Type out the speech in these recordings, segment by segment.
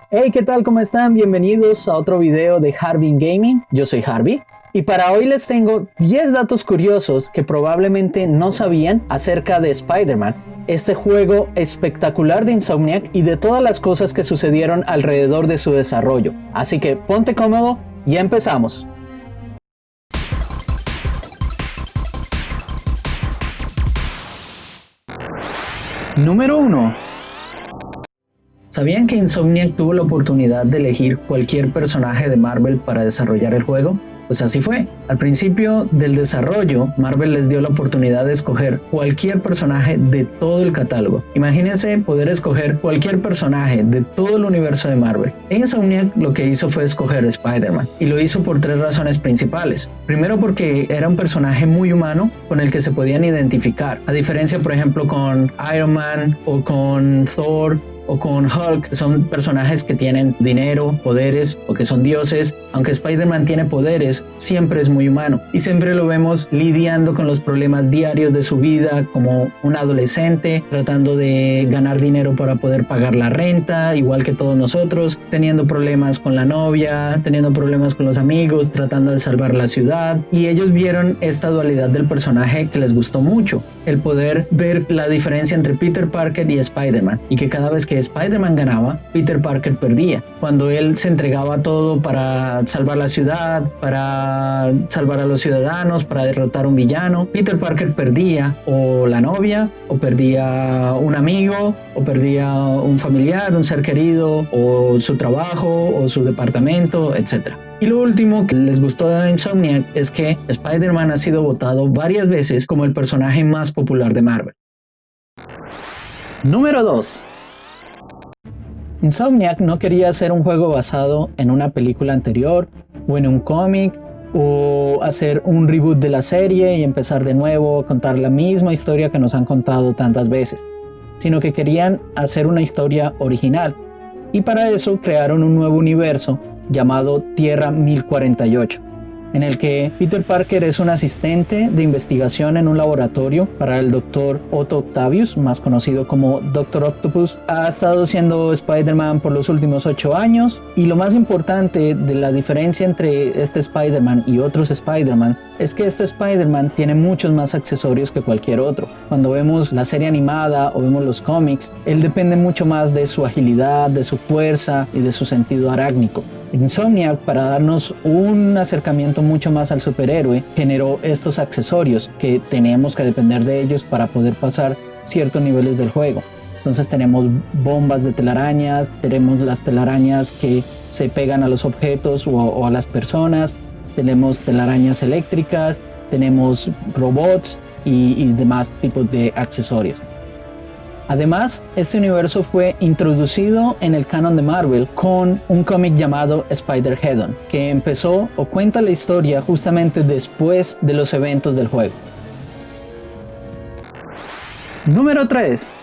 Hey, ¿qué tal? ¿Cómo están? Bienvenidos a otro video de Harvey Gaming. Yo soy Harvey. Y para hoy les tengo 10 datos curiosos que probablemente no sabían acerca de Spider-Man, este juego espectacular de Insomniac y de todas las cosas que sucedieron alrededor de su desarrollo. Así que ponte cómodo y empezamos. Número 1. ¿Sabían que Insomniac tuvo la oportunidad de elegir cualquier personaje de Marvel para desarrollar el juego? Pues así fue. Al principio del desarrollo, Marvel les dio la oportunidad de escoger cualquier personaje de todo el catálogo. Imagínense poder escoger cualquier personaje de todo el universo de Marvel. Insomniac lo que hizo fue escoger Spider-Man, y lo hizo por 3 razones principales. Primero, porque era un personaje muy humano con el que se podían identificar, a diferencia por ejemplo con Iron Man o con Thor o con Hulk, son personajes que tienen dinero, poderes o que son dioses. Aunque Spider-Man tiene poderes, siempre es muy humano y siempre lo vemos lidiando con los problemas diarios de su vida como un adolescente, tratando de ganar dinero para poder pagar la renta, igual que todos nosotros, teniendo problemas con la novia, teniendo problemas con los amigos, tratando de salvar la ciudad. Y ellos vieron esta dualidad del personaje que les gustó mucho, el poder ver la diferencia entre Peter Parker y Spider-Man, y que cada vez que Spider-Man ganaba, Peter Parker perdía. Cuando él se entregaba todo para salvar la ciudad, para salvar a los ciudadanos, para derrotar a un villano, Peter Parker perdía o la novia, o perdía un amigo, o perdía un familiar, un ser querido, o su trabajo, o su departamento, etc. Y lo último que les gustó de Insomniac es que Spider-Man ha sido votado varias veces como el personaje más popular de Marvel. Número 2. Insomniac no quería hacer un juego basado en una película anterior o en un cómic, o hacer un reboot de la serie y empezar de nuevo a contar la misma historia que nos han contado tantas veces, sino que querían hacer una historia original, y para eso crearon un nuevo universo llamado Tierra 1048, en el que Peter Parker es un asistente de investigación en un laboratorio para el Dr. Otto Octavius, más conocido como Dr. Octopus. Ha estado siendo Spider-Man por los últimos 8 años, y lo más importante de la diferencia entre este Spider-Man y otros Spider-Mans es que este Spider-Man tiene muchos más accesorios que cualquier otro. Cuando vemos la serie animada o vemos los cómics, él depende mucho más de su agilidad, de su fuerza y de su sentido arácnico. Insomniac, para darnos un acercamiento mucho más al superhéroe, generó estos accesorios que tenemos que depender de ellos para poder pasar ciertos niveles del juego. Entonces tenemos bombas de telarañas, tenemos las telarañas que se pegan a los objetos o a las personas, tenemos telarañas eléctricas, tenemos robots y demás tipos de accesorios. Además, este universo fue introducido en el canon de Marvel con un cómic llamado Spider-Geddon, que empezó o cuenta la historia justamente después de los eventos del juego. Número 3.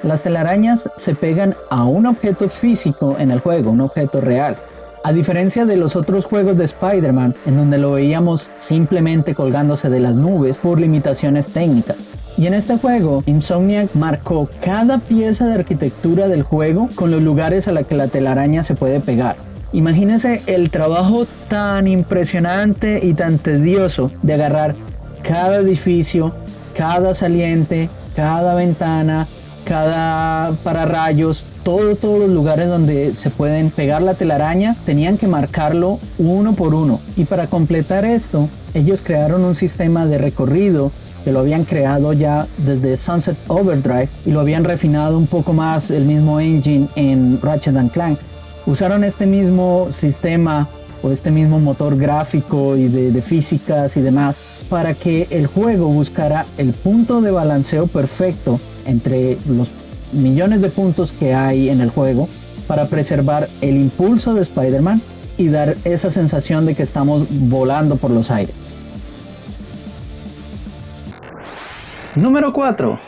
Las telarañas se pegan a un objeto físico en el juego, un objeto real. A diferencia de los otros juegos de Spider-Man, en donde lo veíamos simplemente colgándose de las nubes por limitaciones técnicas. Y en este juego, Insomniac marcó cada pieza de arquitectura del juego con los lugares a los que la telaraña se puede pegar. Imagínense el trabajo tan impresionante y tan tedioso de agarrar cada edificio, cada saliente, cada ventana, cada pararrayos, todos los lugares donde se pueden pegar la telaraña, tenían que marcarlo uno por uno. Y para completar esto, ellos crearon un sistema de recorrido que lo habían creado ya desde Sunset Overdrive, y lo habían refinado un poco más el mismo engine en Ratchet & Clank. Usaron este mismo sistema o este mismo motor gráfico y de físicas y demás para que el juego buscara el punto de balanceo perfecto entre los millones de puntos que hay en el juego para preservar el impulso de Spider-Man y dar esa sensación de que estamos volando por los aires. Número 4.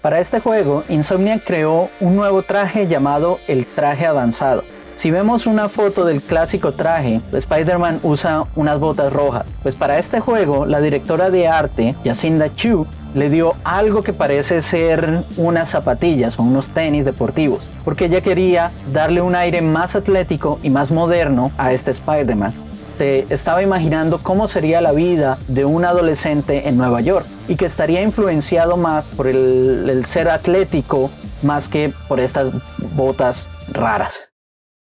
Para este juego, Insomniac creó un nuevo traje llamado el traje avanzado. Si vemos una foto del clásico traje, Spider-Man usa unas botas rojas. Pues para este juego, la directora de arte, Jacinda Chu, le dio algo que parece ser unas zapatillas o unos tenis deportivos, porque ella quería darle un aire más atlético y más moderno a este Spider-Man. Se estaba imaginando cómo sería la vida de un adolescente en Nueva York y que estaría influenciado más por el ser atlético más que por estas botas raras.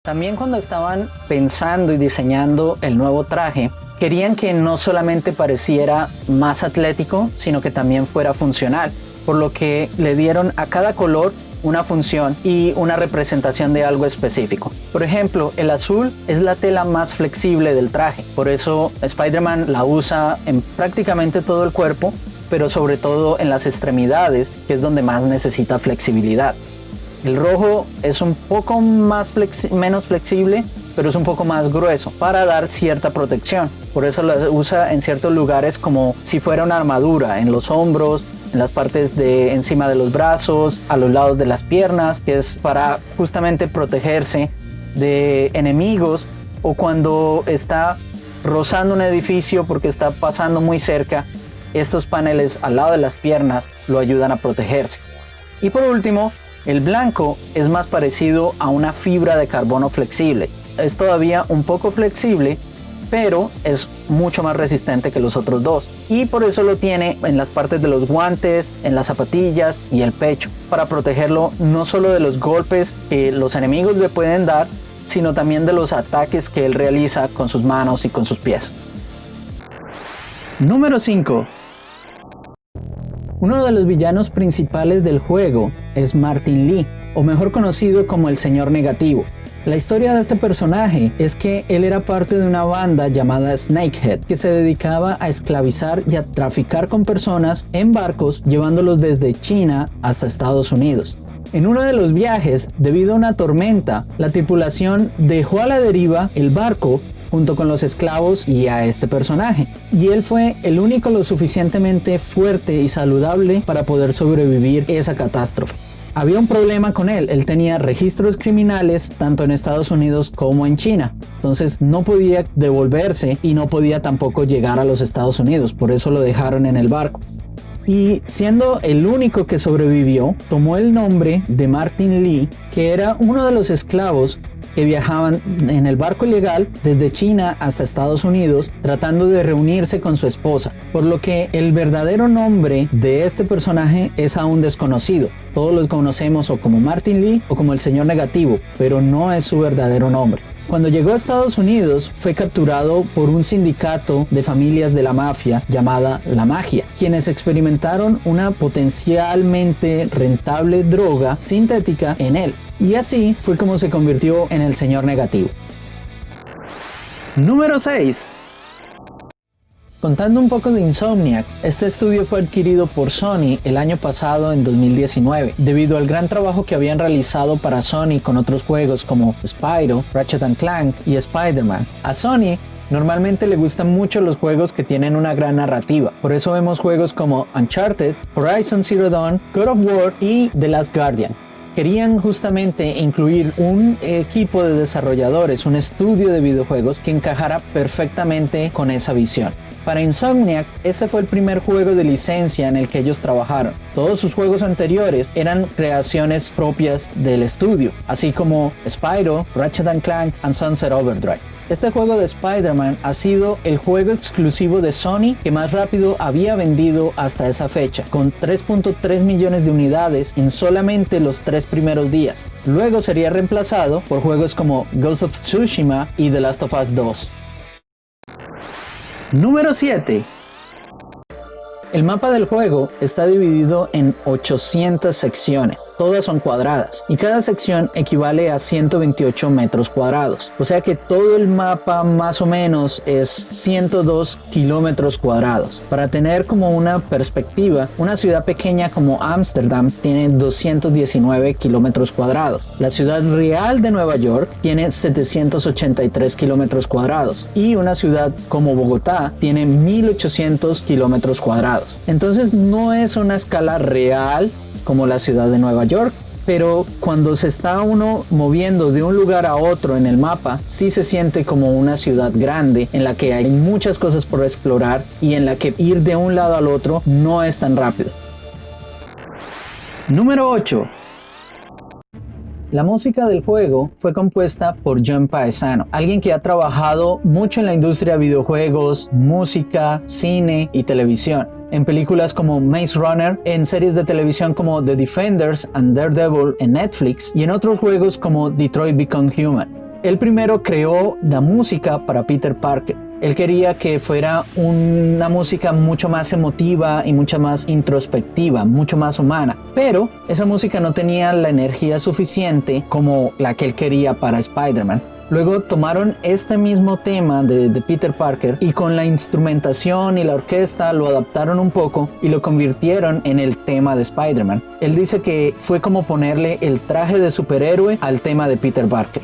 También cuando estaban pensando y diseñando el nuevo traje, querían que no solamente pareciera más atlético, sino que también fuera funcional, por lo que le dieron a cada color una función y una representación de algo específico. Por ejemplo, el azul es la tela más flexible del traje, por eso Spider-Man la usa en prácticamente todo el cuerpo, pero sobre todo en las extremidades, que es donde más necesita flexibilidad. El rojo es un poco menos flexible, pero es un poco más grueso para dar cierta protección. Por eso lo usa en ciertos lugares como si fuera una armadura, en los hombros, en las partes de encima de los brazos, a los lados de las piernas, que es para justamente protegerse de enemigos, o cuando está rozando un edificio porque está pasando muy cerca, estos paneles al lado de las piernas lo ayudan a protegerse. Y por último, el blanco es más parecido a una fibra de carbono flexible. Es todavía un poco flexible, pero es mucho más resistente que los otros dos. Y por eso lo tiene en las partes de los guantes, en las zapatillas y el pecho, para protegerlo no solo de los golpes que los enemigos le pueden dar, sino también de los ataques que él realiza con sus manos y con sus pies. Número 5. Uno de los villanos principales del juego es Martin Li, o mejor conocido como el Señor Negativo. La historia de este personaje es que él era parte de una banda llamada Snakehead, que se dedicaba a esclavizar y a traficar con personas en barcos, llevándolos desde China hasta Estados Unidos. En uno de los viajes, debido a una tormenta, la tripulación dejó a la deriva el barco junto con los esclavos y a este personaje. Y él fue el único lo suficientemente fuerte y saludable para poder sobrevivir esa catástrofe. Había un problema con él tenía registros criminales tanto en Estados Unidos como en China. Entonces no podía devolverse y no podía tampoco llegar a los Estados Unidos, por eso lo dejaron en el barco. Y siendo el único que sobrevivió, tomó el nombre de Martin Li, que era uno de los esclavos que viajaban en el barco ilegal desde China hasta Estados Unidos tratando de reunirse con su esposa, por lo que el verdadero nombre de este personaje es aún desconocido. Todos los conocemos o como Martin Li o como el Señor Negativo, pero no es su verdadero nombre. Cuando llegó a Estados Unidos fue capturado por un sindicato de familias de la mafia llamada La Magia, quienes experimentaron una potencialmente rentable droga sintética en él. Y así fue como se convirtió en el Señor Negativo. Número 6. Contando un poco de Insomniac, este estudio fue adquirido por Sony el año pasado en 2019, debido al gran trabajo que habían realizado para Sony con otros juegos como Spyro, Ratchet & Clank y Spider-Man. A Sony normalmente le gustan mucho los juegos que tienen una gran narrativa, por eso vemos juegos como Uncharted, Horizon Zero Dawn, God of War y The Last Guardian. Querían justamente incluir un equipo de desarrolladores, un estudio de videojuegos que encajara perfectamente con esa visión. Para Insomniac, este fue el primer juego de licencia en el que ellos trabajaron. Todos sus juegos anteriores eran creaciones propias del estudio, así como Spyro, Ratchet & Clank y Sunset Overdrive. Este juego de Spider-Man ha sido el juego exclusivo de Sony que más rápido había vendido hasta esa fecha, con 3.3 millones de unidades en solamente los 3 primeros días. Luego sería reemplazado por juegos como Ghost of Tsushima y The Last of Us 2. Número 7. El mapa del juego está dividido en 800 secciones, todas son cuadradas y cada sección equivale a 128 metros cuadrados, o sea que todo el mapa más o menos es 102 kilómetros cuadrados. Para tener como una perspectiva, una ciudad pequeña como Ámsterdam tiene 219 kilómetros cuadrados, la ciudad real de Nueva York tiene 783 kilómetros cuadrados y una ciudad como Bogotá tiene 1800 kilómetros cuadrados. Entonces no es una escala real como la ciudad de Nueva York, pero cuando se está uno moviendo de un lugar a otro en el mapa, sí se siente como una ciudad grande en la que hay muchas cosas por explorar y en la que ir de un lado al otro no es tan rápido. Número 8. La música del juego fue compuesta por John Paesano, alguien que ha trabajado mucho en la industria de videojuegos, música, cine y televisión. En películas como Maze Runner, en series de televisión como The Defenders and Daredevil en Netflix y en otros juegos como Detroit Become Human. Él primero creó la música para Peter Parker. Él quería que fuera una música mucho más emotiva y mucho más introspectiva, mucho más humana. Pero esa música no tenía la energía suficiente como la que él quería para Spider-Man. Luego tomaron este mismo tema de Peter Parker y con la instrumentación y la orquesta lo adaptaron un poco y lo convirtieron en el tema de Spider-Man. Él dice que fue como ponerle el traje de superhéroe al tema de Peter Parker.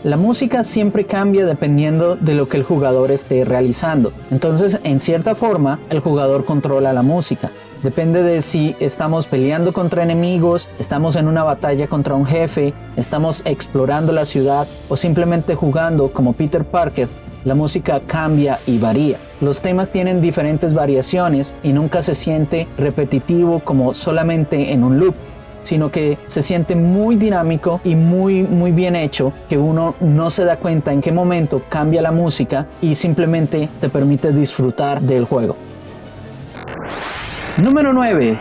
La música siempre cambia dependiendo de lo que el jugador esté realizando. Entonces, en cierta forma, el jugador controla la música. Depende de si estamos peleando contra enemigos, estamos en una batalla contra un jefe, estamos explorando la ciudad o simplemente jugando como Peter Parker. La música cambia y varía. Los temas tienen diferentes variaciones y nunca se siente repetitivo como solamente en un loop, sino que se siente muy dinámico y muy bien hecho, que uno no se da cuenta en qué momento cambia la música y simplemente te permite disfrutar del juego. Número 9.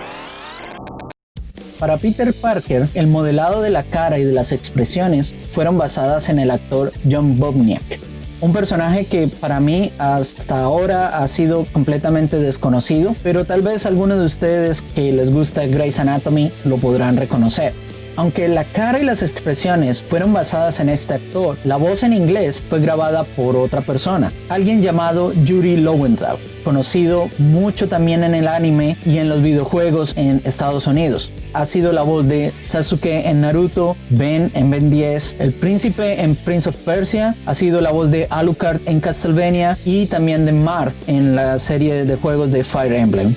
Para Peter Parker, el modelado de la cara y de las expresiones fueron basadas en el actor John Bobniak, un personaje que para mí hasta ahora ha sido completamente desconocido, pero tal vez algunos de ustedes que les gusta Grey's Anatomy lo podrán reconocer. Aunque la cara y las expresiones fueron basadas en este actor, la voz en inglés fue grabada por otra persona, alguien llamado Yuri Lowenthal, conocido mucho también en el anime y en los videojuegos en Estados Unidos. Ha sido la voz de Sasuke en Naruto, Ben en Ben 10, el príncipe en Prince of Persia, ha sido la voz de Alucard en Castlevania y también de Marth en la serie de juegos de Fire Emblem.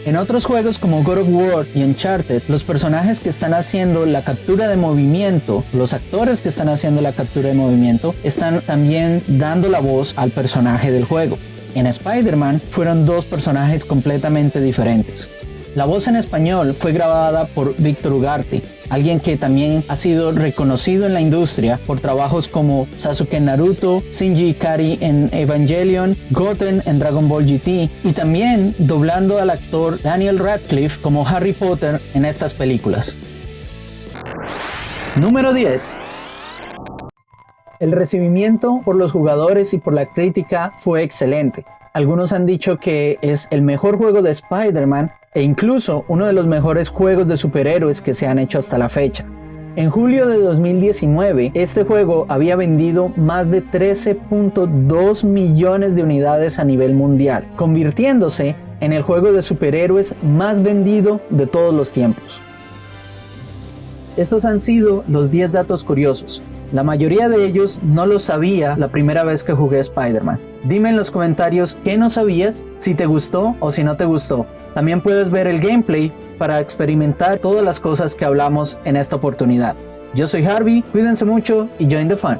En otros juegos como God of War y Uncharted, los personajes que están haciendo la captura de movimiento, los actores que están haciendo la captura de movimiento, están también dando la voz al personaje del juego. En Spider-Man fueron dos personajes completamente diferentes. La voz en español fue grabada por Víctor Ugarte, alguien que también ha sido reconocido en la industria por trabajos como Sasuke en Naruto, Shinji Ikari en Evangelion, Goten en Dragon Ball GT y también doblando al actor Daniel Radcliffe como Harry Potter en estas películas. Número 10. El recibimiento por los jugadores y por la crítica fue excelente. Algunos han dicho que es el mejor juego de Spider-Man e incluso uno de los mejores juegos de superhéroes que se han hecho hasta la fecha. En julio de 2019, este juego había vendido más de 13.2 millones de unidades a nivel mundial, convirtiéndose en el juego de superhéroes más vendido de todos los tiempos. Estos han sido los 10 datos curiosos. La mayoría de ellos no los sabía la primera vez que jugué Spider-Man. Dime en los comentarios qué no sabías, si te gustó o si no te gustó. También puedes ver el gameplay para experimentar todas las cosas que hablamos en esta oportunidad. Yo soy Harvey, cuídense mucho y join the fun.